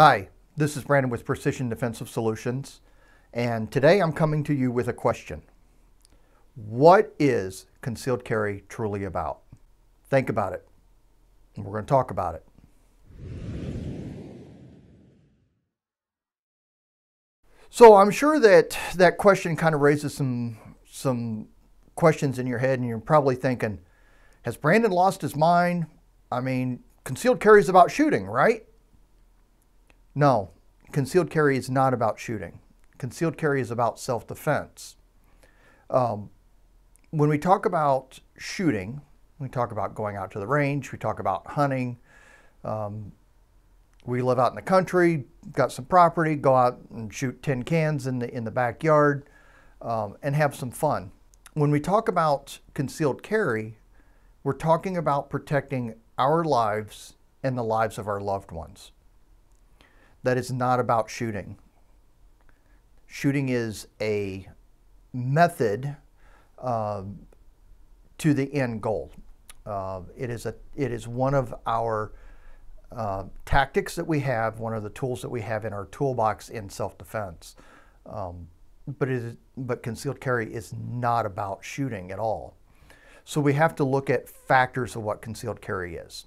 Hi, this is Brandon with Precision Defensive Solutions, and today I'm coming to you with a question. What is concealed carry truly about? Think about it, and we're going to talk about it. So I'm sure that that question kind of raises some questions in your head, and you're probably thinking, has Brandon lost his mind? I mean, concealed carry is about shooting, right? No, concealed carry is not about shooting. Concealed carry is about self-defense. When we talk about shooting, we talk about going out to the range, we talk about hunting. We live out in the country, got some property, go out and shoot tin cans in the backyard and have some fun. When we talk about concealed carry, we're talking about protecting our lives and the lives of our loved ones. That is not about shooting. Shooting is a method to the end goal. It is one of our tactics that we have, one of the tools that we have in our toolbox in self-defense. But concealed carry is not about shooting at all. So we have to look at factors of what concealed carry is.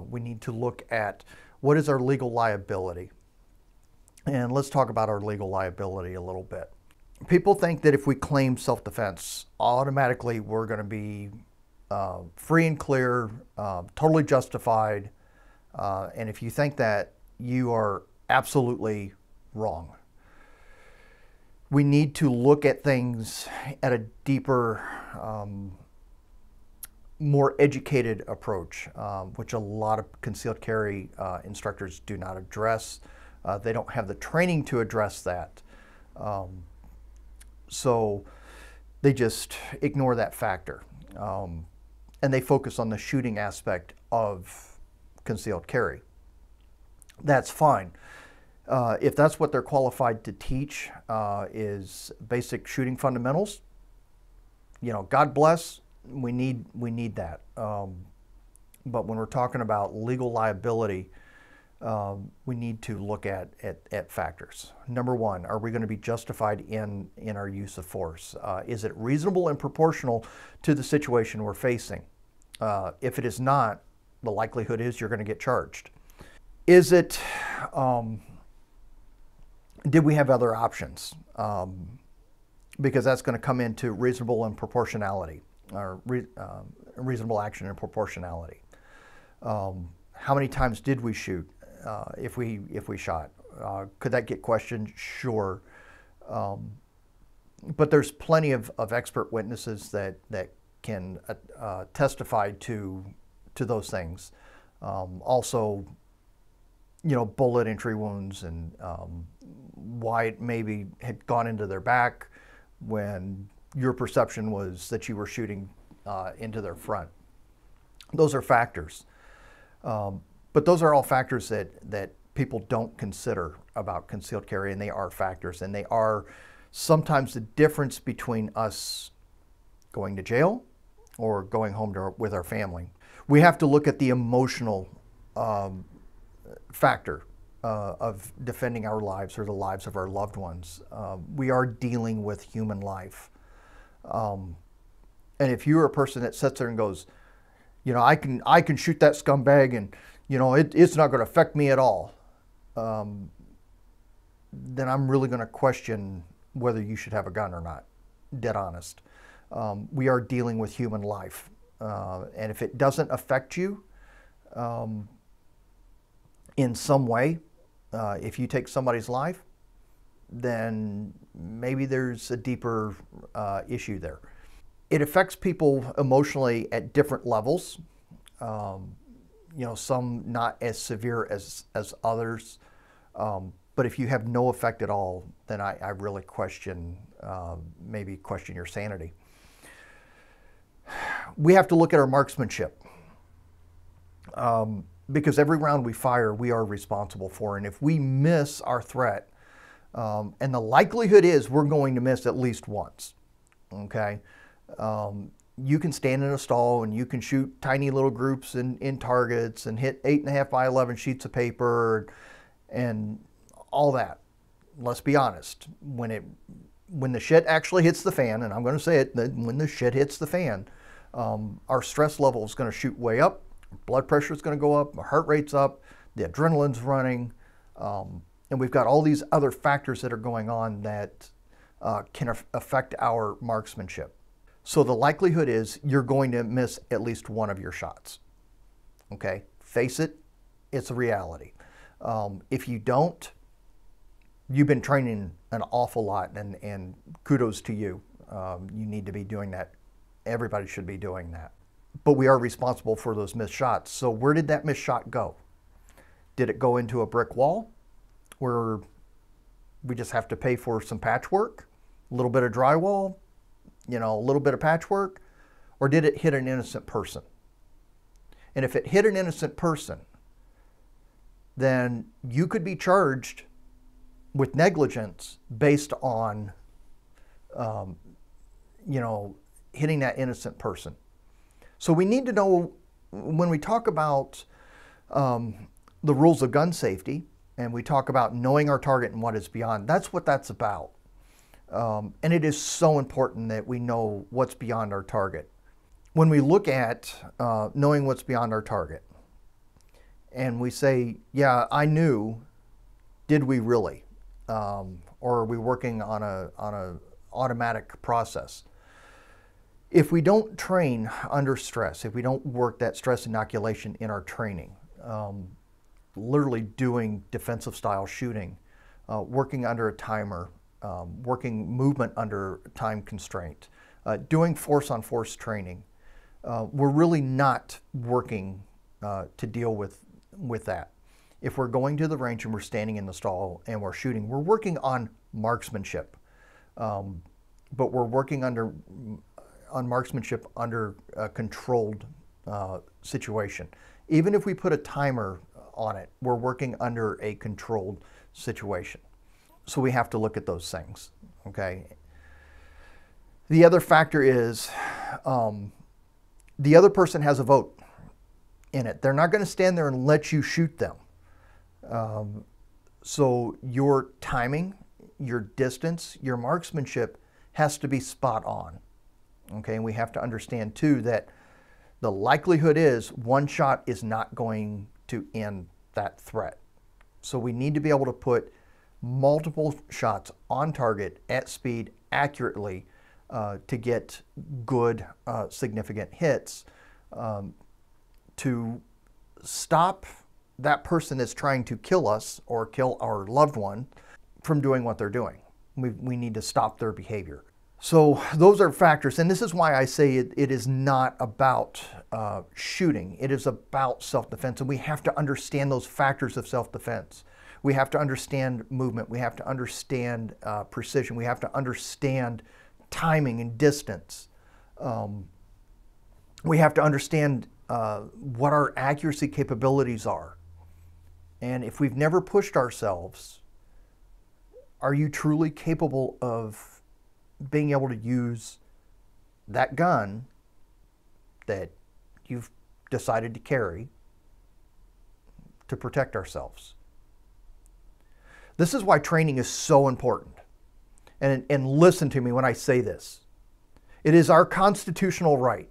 We need to look at what is our legal liability. And let's talk about our legal liability a little bit. People think that if we claim self-defense, automatically we're going to be free and clear, totally justified. And if you think that, you are absolutely wrong. We need to look at things at a deeper, more educated approach, which a lot of concealed carry instructors do not address. They don't have the training to address that. So they just ignore that factor. And they focus on the shooting aspect of concealed carry. That's fine. If that's what they're qualified to teach, is basic shooting fundamentals, God bless. We need that. But when we're talking about legal liability, we need to look at factors. Number one, are we going to be justified in our use of force? Is it reasonable and proportional to the situation we're facing? If it is not, the likelihood is you're going to get charged. Is it, did we have other options? Because that's going to come into reasonable and proportionality, or reasonable action and proportionality. How many times did we shoot if we shot? Could that get questioned? Sure. But there's plenty of expert witnesses that can testify to those things. Also, bullet entry wounds and why it maybe had gone into their back when your perception was that you were shooting into their front. Those are factors. But those are all factors that people don't consider about concealed carry, and they are factors, and they are sometimes the difference between us going to jail or going home with our family. We have to look at the emotional factor of defending our lives or the lives of our loved ones. We are dealing with human life. And if you're a person that sits there and goes, I can shoot that scumbag and it's not going to affect me at all, then I'm really going to question whether you should have a gun or not, dead honest. We are dealing with human life. And if it doesn't affect you in some way, if you take somebody's life, then maybe there's a deeper issue there. It affects people emotionally at different levels. Some not as severe as others. But if you have no effect at all, then I really maybe question your sanity. We have to look at our marksmanship. Because every round we fire, we are responsible for. And if we miss our threat, and the likelihood is we're going to miss at least once, okay? You can stand in a stall and you can shoot tiny little groups in targets and hit 8.5 by 11 sheets of paper and all that. Let's be honest, when the shit actually hits the fan, and I'm going to say it, when the shit hits the fan, our stress level is going to shoot way up, blood pressure is going to go up, our heart rate's up, the adrenaline's running, and we've got all these other factors that are going on that can affect our marksmanship. So the likelihood is you're going to miss at least one of your shots. Okay, face it, it's a reality. If you don't, you've been training an awful lot, and kudos to you. You need to be doing that. Everybody should be doing that. But we are responsible for those missed shots. So where did that missed shot go? Did it go into a brick wall where we just have to pay for some patchwork, a little bit of drywall, a little bit of patchwork? Or did it hit an innocent person? And if it hit an innocent person, then you could be charged with negligence based on, hitting that innocent person. So we need to know, when we talk about the rules of gun safety, and we talk about knowing our target and what is beyond, that's what that's about. And it is so important that we know what's beyond our target. When we look at knowing what's beyond our target, and we say, yeah, I knew, did we really? Or are we working on a automatic process? If we don't train under stress, if we don't work that stress inoculation in our training, literally doing defensive style shooting, working under a timer, working movement under time constraint, doing force on force training, we're really not working to deal with that. If we're going to the range and we're standing in the stall and we're shooting, we're working on marksmanship, but we're working on marksmanship under a controlled situation. Even if we put a timer on it, we're working under a controlled situation. So we have to look at those things, okay? The other factor is the other person has a vote in it. They're not going to stand there and let you shoot them. So your timing, your distance, your marksmanship has to be spot on. Okay, and we have to understand too that the likelihood is one shot is not going to end that threat. So we need to be able to put multiple shots on target at speed accurately to get good significant hits to stop that person that's trying to kill us or kill our loved one from doing what they're doing. We need to stop their behavior. So those are factors, and this is why I say it is not about shooting. It is about self-defense, and we have to understand those factors of self-defense. We have to understand movement. We have to understand precision. We have to understand timing and distance. We have to understand what our accuracy capabilities are. And if we've never pushed ourselves, are you truly capable of being able to use that gun that you've decided to carry to protect ourselves? This is why training is so important. And listen to me when I say this. It is our constitutional right.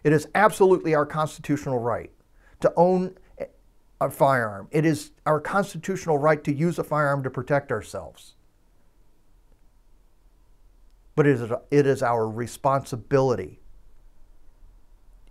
It is absolutely our constitutional right to own a firearm. It is our constitutional right to use a firearm to protect ourselves. But it is our responsibility.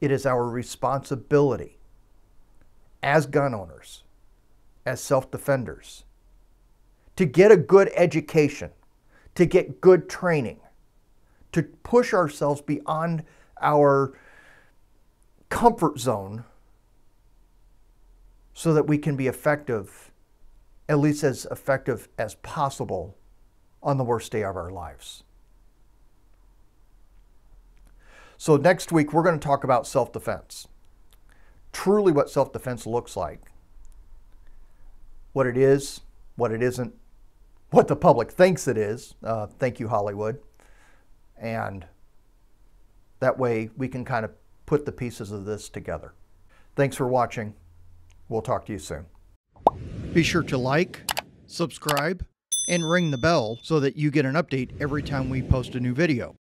It is our responsibility as gun owners, as self-defenders, to get a good education, to get good training, to push ourselves beyond our comfort zone so that we can be effective, at least as effective as possible, on the worst day of our lives. So next week, we're going to talk about self-defense. Truly what self-defense looks like. What it is, what it isn't, what the public thinks it is. Thank you, Hollywood. And that way we can kind of put the pieces of this together. Thanks for watching. We'll talk to you soon. Be sure to like, subscribe, and ring the bell so that you get an update every time we post a new video.